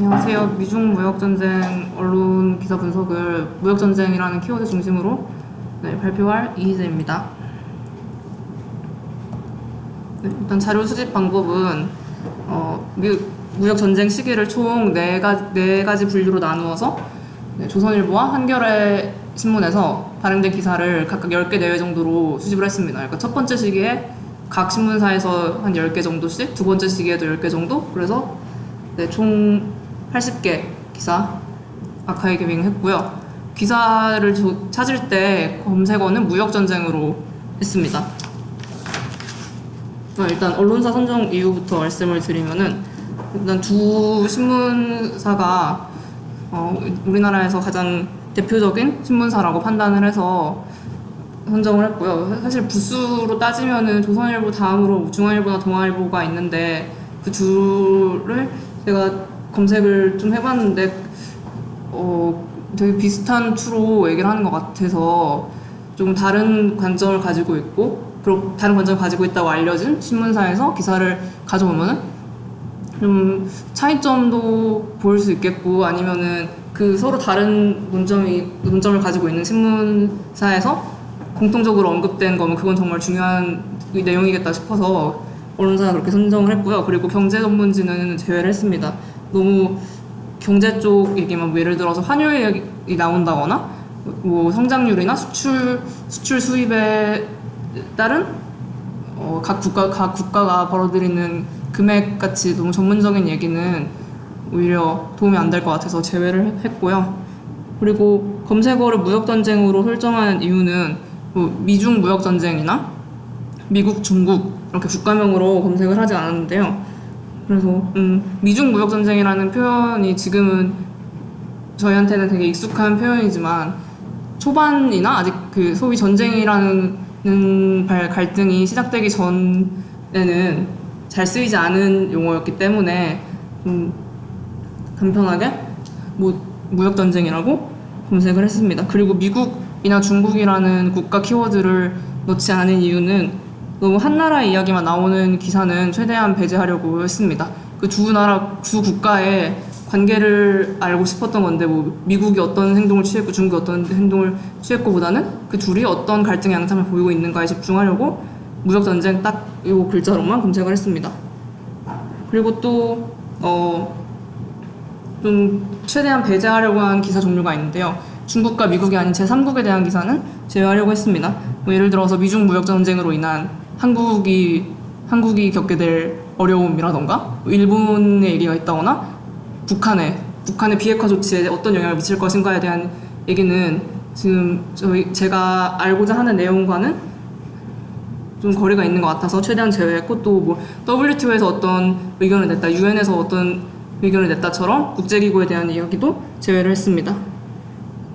안녕하세요. 미중 무역전쟁 언론 기사 분석을 무역전쟁이라는 키워드 중심으로 발표할 이희재입니다. 일단 자료 수집 방법은 무역전쟁 시기를 총 네 가지 분류로 나누어서 조선일보와 한겨레 신문에서 발행된 기사를 각각 10개 내외 정도로 수집을 했습니다. 그러니까 첫 번째 시기에 각 신문사에서 한 10개 정도씩, 두 번째 시기에도 10개 정도, 그래서 총 80개 기사 아카이빙 했고요. 기사를 찾을 때 검색어는 무역전쟁으로 했습니다. 일단 언론사 선정 이유부터 말씀을 드리면은, 일단 두 신문사가 우리나라에서 가장 대표적인 신문사라고 판단을 해서 선정을 했고요. 사실 부수로 따지면은 조선일보 다음으로 중앙일보나 동아일보가 있는데, 그 둘을 제가 검색을 좀 해봤는데 되게 비슷한 추로 얘기를 하는 것 같아서 조금 다른 관점을 가지고 있고, 그리고 다른 관점을 가지고 있다고 알려진 신문사에서 기사를 가져오면은 좀 차이점도 보일 수 있겠고, 아니면은 그 서로 다른 논점을 가지고 있는 신문사에서 공통적으로 언급된 거면 그건 정말 중요한 내용이겠다 싶어서 언론사가 그렇게 선정을 했고요. 그리고 경제 전문지는 제외를 했습니다. 너무 경제 쪽 얘기만, 예를 들어서 환율이 나온다거나 성장률이나 수출 수입에 따른 각 국가가 벌어들이는 금액 같이 너무 전문적인 얘기는 오히려 도움이 안 될 것 같아서 제외를 했고요. 그리고 검색어를 무역전쟁으로 설정한 이유는 미중 무역전쟁이나 미국, 중국 이렇게 국가명으로 검색을 하지 않았는데요. 그래서 미중 무역전쟁이라는 표현이 지금은 저희한테는 되게 익숙한 표현이지만, 초반이나 아직 그 소위 전쟁이라는 갈등이 시작되기 전에는 잘 쓰이지 않은 용어였기 때문에 간편하게 무역전쟁이라고 검색을 했습니다. 그리고 미국이나 중국이라는 국가 키워드를 넣지 않은 이유는, 너무 한 나라 이야기만 나오는 기사는 최대한 배제하려고 했습니다. 그 두 국가의 관계를 알고 싶었던 건데, 미국이 어떤 행동을 취했고 중국이 어떤 행동을 취했고 보다는 그 둘이 어떤 갈등의 양상을 보이고 있는가에 집중하려고 무역전쟁 딱 이 글자로만 검색을 했습니다. 그리고 또 좀 최대한 배제하려고 한 기사 종류가 있는데요. 중국과 미국이 아닌 제3국에 대한 기사는 제외하려고 했습니다. 예를 들어서 미중 무역전쟁으로 인한 한국이 겪게 될 어려움이라던가, 일본의 얘기가 있다거나, 북한의 비핵화 조치에 어떤 영향을 미칠 것인가에 대한 얘기는 지금 제가 알고자 하는 내용과는 좀 거리가 있는 것 같아서 최대한 제외했고, 또 WTO에서 어떤 의견을 냈다, UN에서 어떤 의견을 냈다처럼 국제기구에 대한 이야기도 제외를 했습니다.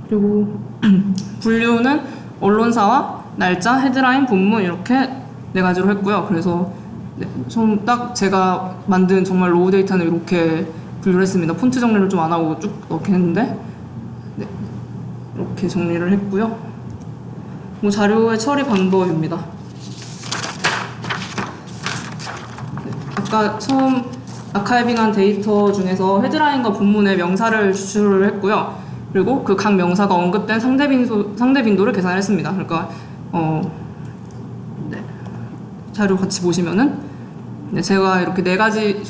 그리고 분류는 언론사와 날짜, 헤드라인, 본문 이렇게 4가지로 했고요. 그래서 좀 딱 제가 만든 정말 로우 데이터는 이렇게 분류를 했습니다. 폰트 정리를 좀 안 하고 쭉 넣긴 했는데, 이렇게 정리를 했고요. 자료의 처리 방법입니다. 아까 처음 아카이빙한 데이터 중에서 헤드라인과 본문의 명사를 추출을 했고요. 그리고 그 각 명사가 언급된 상대 빈도를 계산을 했습니다. 그러니까 자료 같이 보시면은 제가 이렇게 4가지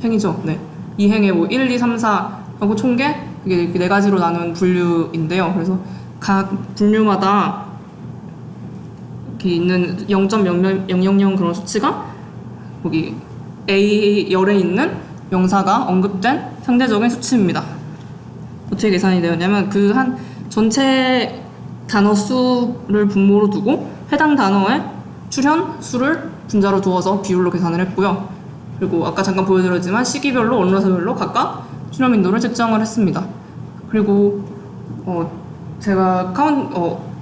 행이죠. 이 행에 1, 2, 3, 4 하고 총계 이게 이렇게 4가지로 나눈 분류인데요. 그래서 각 분류마다 이렇게 있는 0.000 그런 수치가 거기 A열에 있는 명사가 언급된 상대적인 수치입니다. 어떻게 계산이 되었냐면, 그 한 전체 단어 수를 분모로 두고 해당 단어의 출현 수를 분자로 두어서 비율로 계산을 했고요. 그리고 아까 잠깐 보여드렸지만 시기별로 언론사별로 각각 출현 빈도를 측정을 했습니다. 그리고 제가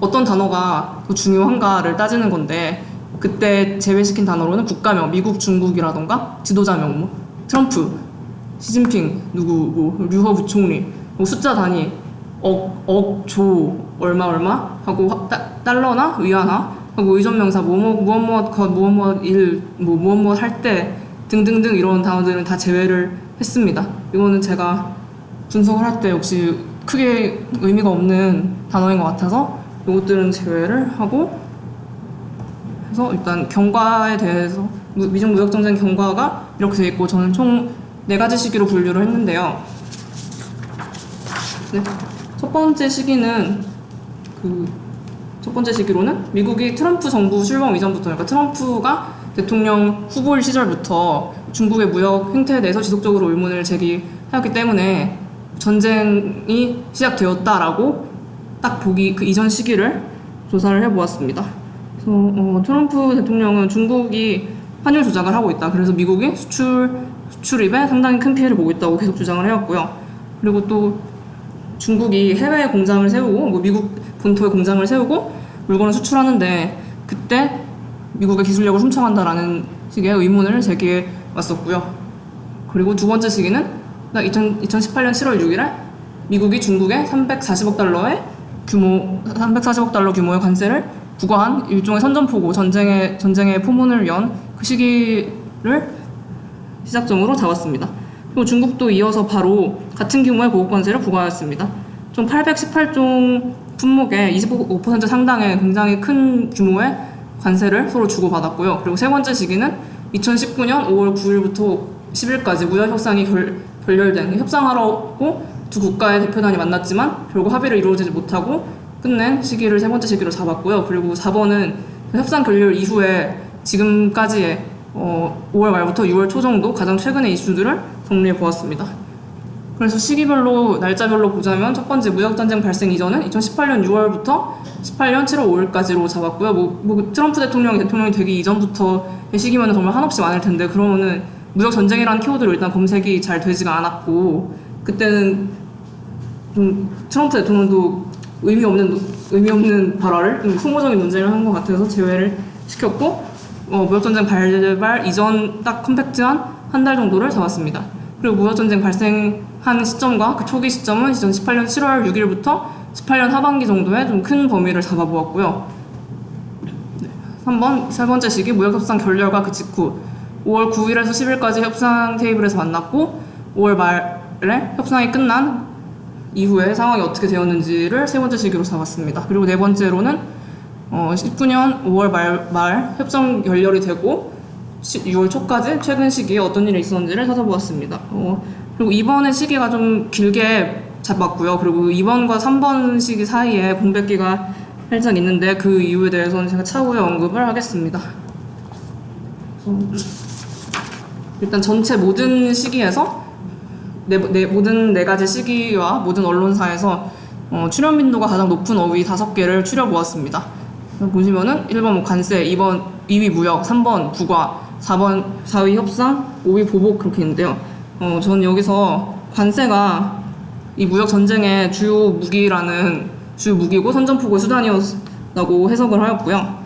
어떤 단어가 더 중요한가를 따지는 건데, 그때 제외시킨 단어로는 국가명, 미국, 중국이라던가 지도자명, 트럼프, 시진핑, 류허 부총리, 숫자 단위, 조, 얼마 하고 달러나 위안화 하고 의존명사 무엇 일, 무엇 할 때 등등등 이런 단어들은 다 제외를 했습니다. 이거는 제가 분석을 할 때 역시 크게 의미가 없는 단어인 것 같아서 이것들은 제외를 하고 해서 일단 경과에 대해서 미중 무역 전쟁 경과가 이렇게 돼 있고 저는 총 4가지 시기로 분류를 했는데요. 네. 첫 번째 시기는 첫 번째 시기로는 미국이 트럼프 정부 출범 이전부터, 그러니까 트럼프가 대통령 후보일 시절부터 중국의 무역 행태에 대해서 지속적으로 의문을 제기하였기 때문에 전쟁이 시작되었다라고 딱 보기 그 이전 시기를 조사를 해보았습니다. 그래서 트럼프 대통령은 중국이 환율 조작을 하고 있다. 그래서 미국이 수출입에 상당히 큰 피해를 보고 있다고 계속 주장을 해왔고요. 그리고 또 중국이 해외에 공장을 세우고 미국 본토에 공장을 세우고 물건을 수출하는데 그때 미국의 기술력을 훔쳐간다라는 식의 의문을 제기해 왔었고요. 그리고 두 번째 시기는 2018년 7월 6일에 미국이 중국에 340억 달러 규모의 관세를 부과한 일종의 선전포고, 전쟁의 포문을 연 그 시기를 시작점으로 잡았습니다. 그리고 중국도 이어서 바로 같은 규모의 보복관세를 부과하였습니다. 총 818종 품목에 25% 상당의 굉장히 큰 규모의 관세를 서로 주고받았고요. 그리고 세 번째 시기는 2019년 5월 9일부터 10일까지 무역 협상이 결렬된, 협상하려고 두 국가의 대표단이 만났지만 결국 합의를 이루어지지 못하고 끝낸 시기를 세 번째 시기로 잡았고요. 그리고 4번은 협상 결렬 이후에 지금까지의 5월 말부터 6월 초 정도 가장 최근의 이슈들을 정리해 보았습니다. 그래서 시기별로, 날짜별로 보자면 첫 번째 무역전쟁 발생 이전은 2018년 6월부터 18년 7월 5일까지로 잡았고요. 트럼프 대통령이 되기 이전부터의 시기면 정말 한없이 많을 텐데, 그러면은 무역전쟁이라는 키워드로 일단 검색이 잘 되지가 않았고, 그때는 좀 트럼프 대통령도 의미 없는 발화를, 소모적인 논쟁을 한 것 같아서 제외를 시켰고, 무역전쟁 발발 이전 딱 컴팩트한 한 달 정도를 잡았습니다. 그리고 무역전쟁 발생한 시점과 그 초기 시점은 2018년 7월 6일부터 18년 하반기 정도의 좀 큰 범위를 잡아보았고요. 3번, 세 번째 시기 무역협상 결렬과 그 직후 5월 9일에서 10일까지 협상 테이블에서 만났고 5월 말에 협상이 끝난 이후에 상황이 어떻게 되었는지를 세 번째 시기로 잡았습니다. 그리고 네 번째로는 19년 5월 말 협상 결렬이 되고 6월 초까지 최근 시기에 어떤 일이 있었는지를 찾아보았습니다. 그리고 이번의 시기가 좀 길게 잡았고요. 그리고 2번과 3번 시기 사이에 공백기가 살짝 있는데 그 이유에 대해서는 제가 차후에 언급을 하겠습니다. 일단 전체 모든 시기에서 모든 4가지 시기와 모든 언론사에서 출연 빈도가 가장 높은 어휘 5개를 추려보았습니다. 보시면은 1번 관세, 2위 무역, 3번 부과, 4위 협상, 5위 보복 그렇게 있는데요. 저는 여기서 관세가 이 무역 전쟁의 주요 무기고 선전포고의 수단이었다고 해석을 하였고요.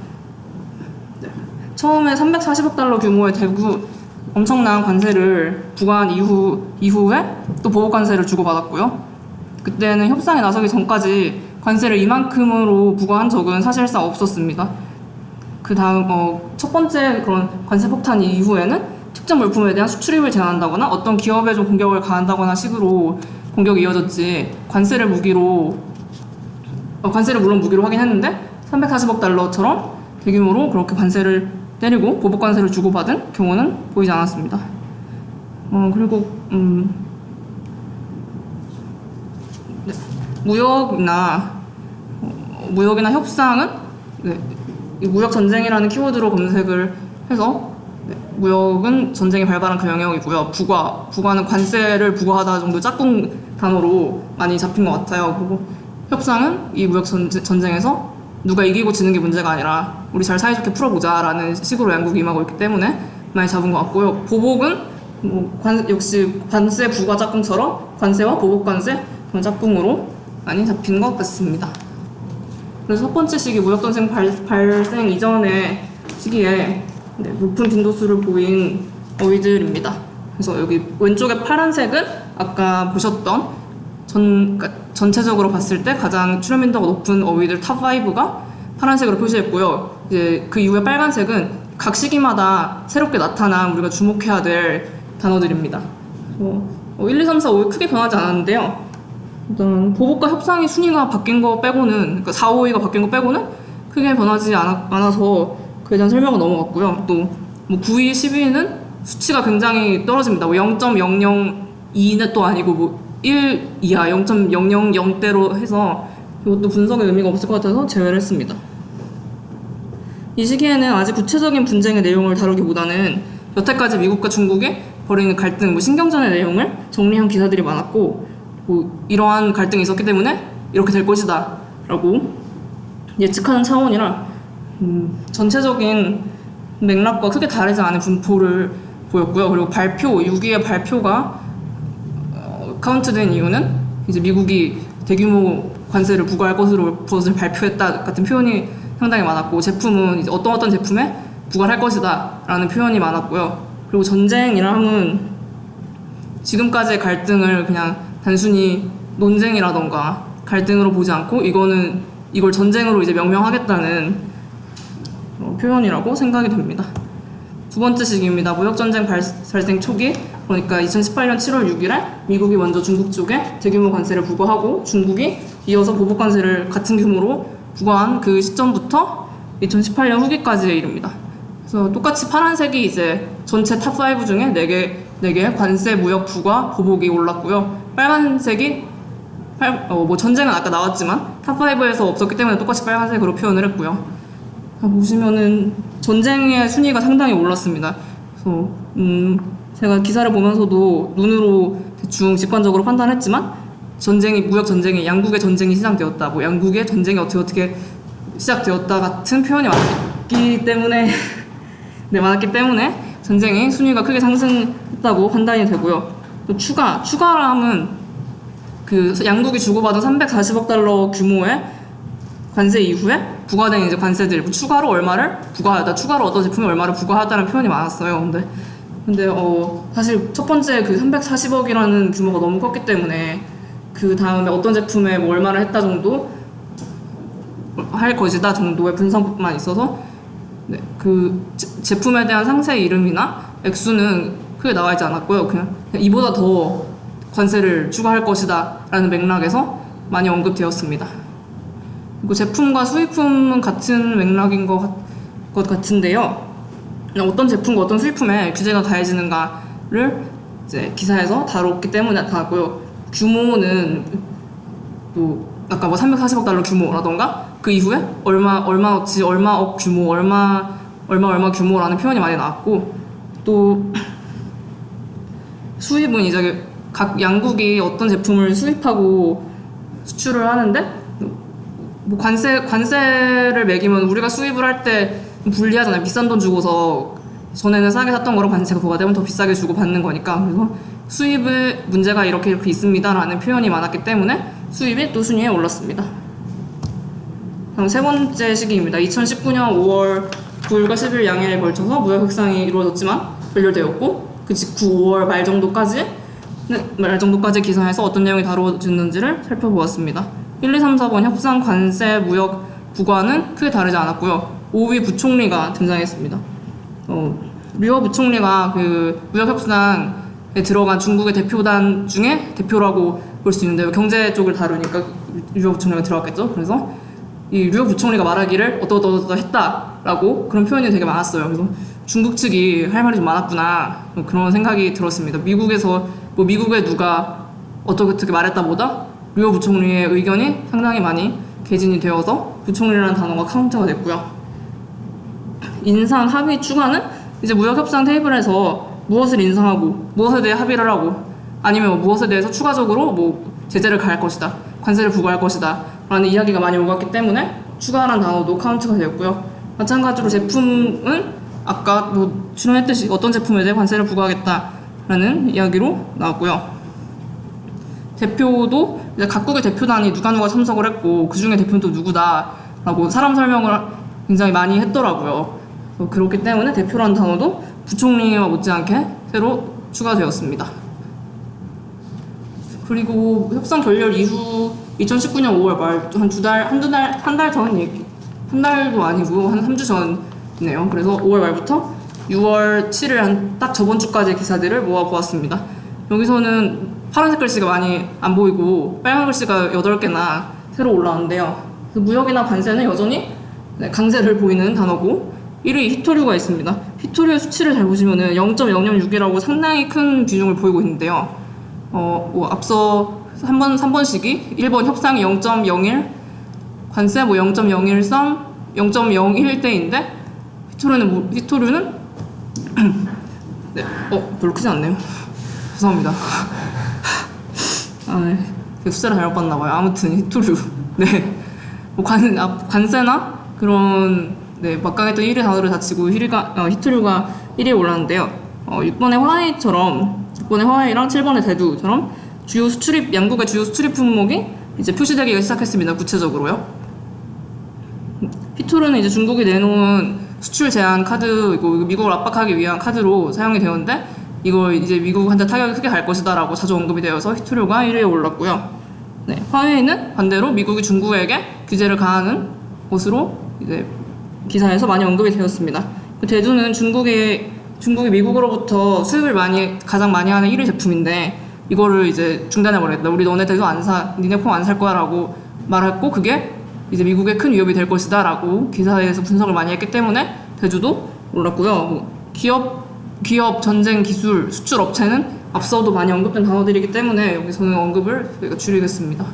네. 처음에 340억 달러 규모의 대구 엄청난 관세를 부과한 이후에 또 보복 관세를 주고받았고요. 그때는 협상에 나서기 전까지 관세를 이만큼으로 부과한 적은 사실상 없었습니다. 그 다음 첫 번째 그런 관세 폭탄 이후에는 특정 물품에 대한 수출입을 제한한다거나 어떤 기업에 좀 공격을 가한다거나 식으로 공격이 이어졌지, 관세를 물론 무기로 하긴 했는데 340억 달러처럼 대규모로 그렇게 관세를 때리고 보복 관세를 주고받은 경우는 보이지 않았습니다. 그리고 네. 무역이나 협상은 이 무역 전쟁이라는 키워드로 검색을 해서 무역은 전쟁이 발발한 그 영역이고요. 부과는 관세를 부과하다 정도 짝꿍 단어로 많이 잡힌 것 같아요. 그리고 협상은 이 무역 전쟁에서 누가 이기고 지는 게 문제가 아니라 우리 잘 사이좋게 풀어보자라는 식으로 양국이 임하고 있기 때문에 많이 잡은 것 같고요. 보복은 역시 관세 부과 짝꿍처럼 관세와 보복 관세 그런 짝꿍으로 많이 잡힌 것 같습니다. 그래서 첫 번째 시기 무역전쟁 발생 이전의 시기에 높은 빈도수를 보인 어휘들입니다. 그래서 여기 왼쪽에 파란색은 아까 보셨던 전체적으로 봤을 때 가장 출연 빈도가 높은 어휘들 탑 5가 파란색으로 표시했고요. 이제 그 이후에 빨간색은 각 시기마다 새롭게 나타난 우리가 주목해야 될 단어들입니다. 1, 2, 3, 4, 5위 크게 변하지 않았는데요. 일단 보복과 협상의 순위가 바뀐 거 빼고는, 그러니까 4, 5위가 바뀐 거 빼고는 크게 변하지 않아서 그에 대한 설명은 넘어갔고요. 또 뭐 9위, 10위는 수치가 굉장히 떨어집니다. 뭐 0.002는 또 아니고 뭐 1 이하 0.000대로 해서 이것도 분석의 의미가 없을 것 같아서 제외를 했습니다. 이 시기에는 아직 구체적인 분쟁의 내용을 다루기보다는 여태까지 미국과 중국이 벌이는 갈등, 뭐 신경전의 내용을 정리한 기사들이 많았고, 뭐 이러한 갈등이 있었기 때문에 이렇게 될 것이다 라고 예측하는 차원이라 전체적인 맥락과 크게 다르지 않은 분포를 보였고요. 그리고 6위의 발표가 카운트된 이유는 이제 미국이 대규모 관세를 부과할 것을 발표했다 같은 표현이 상당히 많았고, 제품은 이제 어떤 제품에 부과할 것이다 라는 표현이 많았고요. 그리고 전쟁이라 함은 지금까지의 갈등을 그냥 단순히 논쟁이라던가 갈등으로 보지 않고 이걸 전쟁으로 이제 명명하겠다는 표현이라고 생각이 됩니다. 두 번째 시기입니다. 무역전쟁 발생 초기, 그러니까 2018년 7월 6일에 미국이 먼저 중국 쪽에 대규모 관세를 부과하고 중국이 이어서 보복 관세를 같은 규모로 부과한 그 시점부터 2018년 후기까지에 이릅니다. 그래서 똑같이 파란색이 이제 전체 탑5 중에 4개 관세, 무역, 부과, 보복이 올랐고요. 빨간색이 뭐 전쟁은 아까 나왔지만 탑5에서 없었기 때문에 똑같이 빨간색으로 표현을 했고요. 보시면은 전쟁의 순위가 상당히 올랐습니다. 그래서 제가 기사를 보면서도 눈으로 대충 직관적으로 판단했지만 무역 전쟁이 양국의 전쟁이 시작되었다, 뭐 양국의 전쟁이 어떻게 시작되었다 같은 표현이 많았기 때문에 전쟁의 순위가 크게 상승했다고 판단이 되고요. 또 추가함은 그 양국이 주고받은 340억 달러 규모의 관세 이후에 부과된 이제 관세들, 추가로 얼마를 부과하다, 추가로 어떤 제품에 얼마를 부과하다는 표현이 많았어요. 근데 사실 첫 번째 그 340억이라는 규모가 너무 컸기 때문에 그 다음에 어떤 제품에 뭐 얼마를 했다 정도 할 것이다 정도의 분석만 있어서 그 제품에 대한 상세 이름이나 액수는 크게 나와 있지 않았고요. 그냥 이보다 더 관세를 추가할 것이다 라는 맥락에서 많이 언급되었습니다. 그리고 제품과 수입품은 같은 맥락인 것 같은데요. 어떤 제품과 어떤 수입품에 규제가 가해지는가를 이제 기사에서 다뤘기 때문에 나타났고요. 규모는 또 아까 뭐 340억 달러 규모라던가 그 이후에 얼마어치, 얼마억 규모, 얼마 규모라는 표현이 많이 나왔고, 또 수입은 이제 각 양국이 어떤 제품을 수입하고 수출을 하는데 뭐 관세를 매기면 우리가 수입을 할 때 불리하잖아요. 비싼 돈 주고서 전에는 싸게 샀던 거로 관세가 부과되면 더 비싸게 주고 받는 거니까. 그래서 수입의 문제가 이렇게 있습니다 라는 표현이 많았기 때문에 수입이 또 순위에 올랐습니다. 다음 세 번째 시기입니다. 2019년 5월 9일과 10일 양일에 걸쳐서 무역 협상이 이루어졌지만 결렬되었고, 그 직후 5월 말 정도까지 기사에서 어떤 내용이 다루어졌는지를 살펴보았습니다. 1, 2, 3, 4번 협상, 관세, 무역, 부과는 크게 다르지 않았고요. 5위 부총리가 등장했습니다. 류어 부총리가 그 무역 협상에 들어간 중국의 대표단 중에 대표라고 볼 수 있는데요. 경제 쪽을 다루니까 류어 부총리가 들어갔겠죠. 그래서 이 류어 부총리가 말하기를 어떠어떠 했다라고 그런 표현이 되게 많았어요. 그래서 중국 측이 할 말이 좀 많았구나 그런 생각이 들었습니다. 미국에 누가 어떻게 말했다보다 류어 부총리의 의견이 상당히 많이 개진이 되어서 부총리라는 단어가 카운트가 됐고요. 인상 합의 추가는 이제 무역협상 테이블에서 무엇을 인상하고 무엇에 대해 합의를 하고 아니면 무엇에 대해서 추가적으로 뭐 제재를 가할 것이다, 관세를 부과할 것이다 라는 이야기가 많이 오갔기 때문에 추가라는 단어도 카운트가 되었고요. 마찬가지로 제품은 아까 뭐 출연했듯이 어떤 제품에 대해 관세를 부과하겠다라는 이야기로 나왔고요. 대표도 이제 각국의 대표단이 누가 참석을 했고 그 중에 대표는 또 누구다라고 사람 설명을 굉장히 많이 했더라고요. 그렇기 때문에 대표라는 단어도 부총리와 못지않게 새로 추가되었습니다. 그리고 협상 결렬 이후 2019년 5월 말 한 달 전 한 달도 아니고 한 3주 전이네요. 그래서 5월 말부터 6월 7일 한 딱 저번 주까지 기사들을 모아 보았습니다. 여기서는 파란색 글씨가 많이 안 보이고 빨간 글씨가 8개나 새로 올라왔는데요. 무역이나 관세는 여전히 강세를 보이는 단어고 1위 히토류가 있습니다. 히토류의 수치를 잘 보시면은 0.006이라고 상당히 큰 비중을 보이고 있는데요. 앞서 3번씩이 1번 협상이 0.01, 관세 0.013, 0.01대인데 히토류는 네, 별로 크지 않네요. 죄송합니다. 네. 숫자를 잘못 봤나 봐요. 아무튼 히토류. 네. 관세나 그런 막강했던 1위 단어를 다치고 히토류가 1위에 올랐는데요. 6번의 화웨이랑 7번의 대두처럼 양국의 주요 수출입 품목이 이제 표시되기가 시작했습니다. 구체적으로요. 히토류는 이제 중국이 내놓은 수출 제한 카드이고 미국을 압박하기 위한 카드로 사용이 되었는데 이걸 이제 미국한테 타격이 크게 갈 것이다라고 자주 언급이 되어서 히토류가 1위에 올랐고요. 네, 화웨이는 반대로 미국이 중국에게 규제를 가하는 것으로 이제 기사에서 많이 언급이 되었습니다. 대두는 중국이 미국으로부터 수입을 가장 많이 하는 1위 제품인데 이거를 이제 중단해버렸다. 우리 너네 대두 안 사, 니네 폼 안 살 거야라고 말했고 그게 이제 미국에 큰 위협이 될 것이다라고 기사에서 분석을 많이 했기 때문에 대두도 올랐고요. 기업, 전쟁, 기술, 수출 업체는 앞서도 많이 언급된 단어들이기 때문에 여기서는 언급을 줄이겠습니다.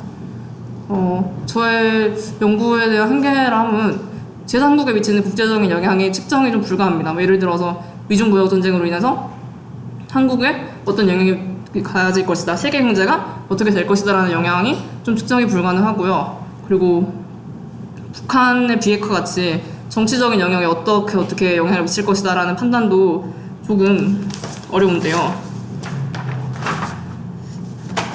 저의 연구에 대한 한계람은 제3국에 미치는 국제적인 영향이 측정이 좀 불가합니다. 예를 들어서 미중 무역 전쟁으로 인해서 한국에 어떤 영향이 가질 것이다, 세계 경제가 어떻게 될 것이다라는 영향이 좀 측정이 불가능하고요. 그리고 북한의 비핵화 같이 정치적인 영역에 어떻게 영향을 미칠 것이다라는 판단도 조금 어려운데요.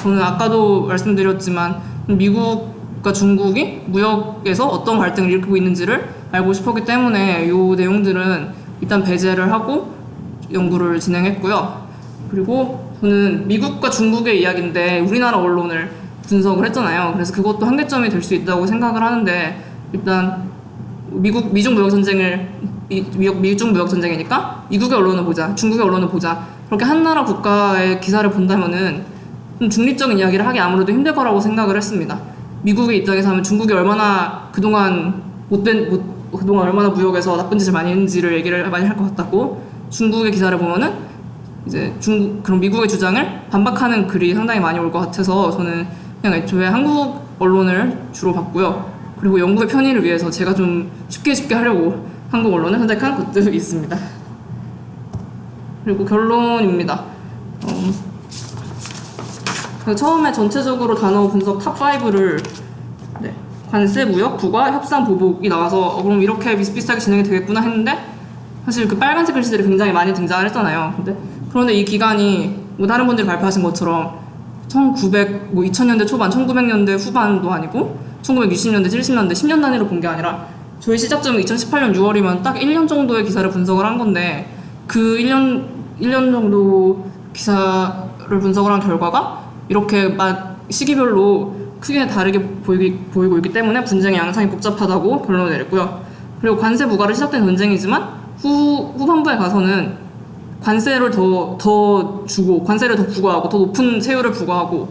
저는 아까도 말씀드렸지만 미국과 중국이 무역에서 어떤 갈등을 일으키고 있는지를 알고 싶었기 때문에 이 내용들은 일단 배제를 하고 연구를 진행했고요. 그리고 저는 미국과 중국의 이야기인데 우리나라 언론을 분석을 했잖아요. 그래서 그것도 한계점이 될 수 있다고 생각을 하는데 일단 미중 무역 전쟁이니까 미국의 언론을 보자, 중국의 언론을 보자. 그렇게 한 나라 국가의 기사를 본다면은 좀 중립적인 이야기를 하기 아무래도 힘들 거라고 생각을 했습니다. 미국의 입장에서 하면 중국이 얼마나 그동안 얼마나 무역에서 나쁜 짓을 많이 했는지를 얘기를 많이 할 것 같았고 중국의 기사를 보면은 이제 그럼 미국의 주장을 반박하는 글이 상당히 많이 올 것 같아서 저는 그냥 애초에 한국 언론을 주로 봤고요. 그리고 연구의 편의를 위해서 제가 좀 쉽게 하려고 한국 언론을 선택한 것도 있습니다. 그리고 결론입니다. 처음에 전체적으로 단어 분석 탑5를 관세, 무역, 부과, 협상, 보복이 나와서 그럼 이렇게 비슷비슷하게 진행이 되겠구나 했는데 사실 그 빨간색 글씨들이 굉장히 많이 등장을 했잖아요. 그런데 이 기간이 다른 분들이 발표하신 것처럼 2000년대 초반, 1900년대 후반도 아니고 1960년대, 70년대, 10년 단위로 본 게 아니라 저희 시작점이 2018년 6월이면 딱 1년 정도의 기사를 분석을 한 건데 그 1년 정도 기사를 분석을 한 결과가 이렇게 시기별로 크게 다르게 보이고 있기 때문에 분쟁의 양상이 복잡하다고 결론을 내렸고요. 그리고 관세 부과로 시작된 전쟁이지만 후반부에 가서는 관세를 더 주고 관세를 더 부과하고 더 높은 세율을 부과하고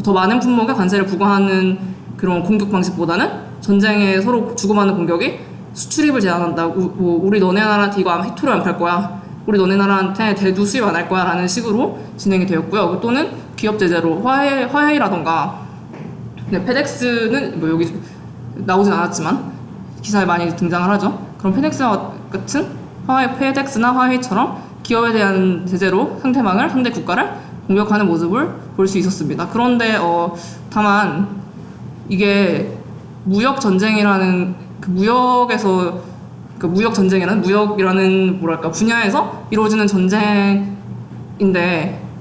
더 많은 품목에 관세를 부과하는 그런 공격 방식보다는 전쟁에 서로 주고받는 공격이 수출입을 제한한다. 우리 너네 나라한테 이거 아마 히토류 안 팔 거야. 우리 너네 나라한테 대두 수입 안 할 거야 라는 식으로 진행이 되었고요. 또는 기업 제재로 화웨이라던가 페덱스는 여기 나오진 않았지만 기사에 많이 등장을 하죠. 그럼 페덱스와 같은 페덱스나 화웨이처럼 기업에 대한 제재로 상대 국가를 공격하는 모습을 볼 수 있었습니다. 그런데 다만 이게 무역 전쟁이라는 무역이라는 분야에서 이루어지는 전쟁인데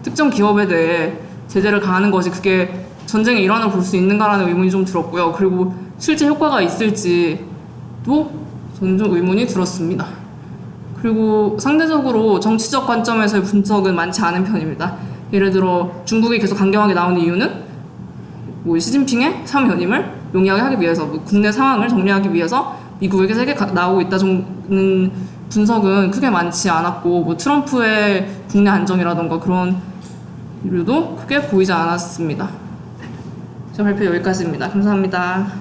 특정 기업에 대해 제재를 가하는 것이 그게 전쟁의 일환을 볼 수 있는가라는 의문이 좀 들었고요. 그리고 실제 효과가 있을지도 저는 좀 의문이 들었습니다. 그리고 상대적으로 정치적 관점에서의 분석은 많지 않은 편입니다. 예를 들어 중국이 계속 강경하게 나오는 이유는 시진핑의 3연임을 용이하게 하기 위해서 국내 상황을 정리하기 위해서 미국에게 세게 나오고 있다는 분석은 크게 많지 않았고, 뭐 트럼프의 국내 안정이라던가 그런 이유도 크게 보이지 않았습니다. 제 발표 여기까지입니다. 감사합니다.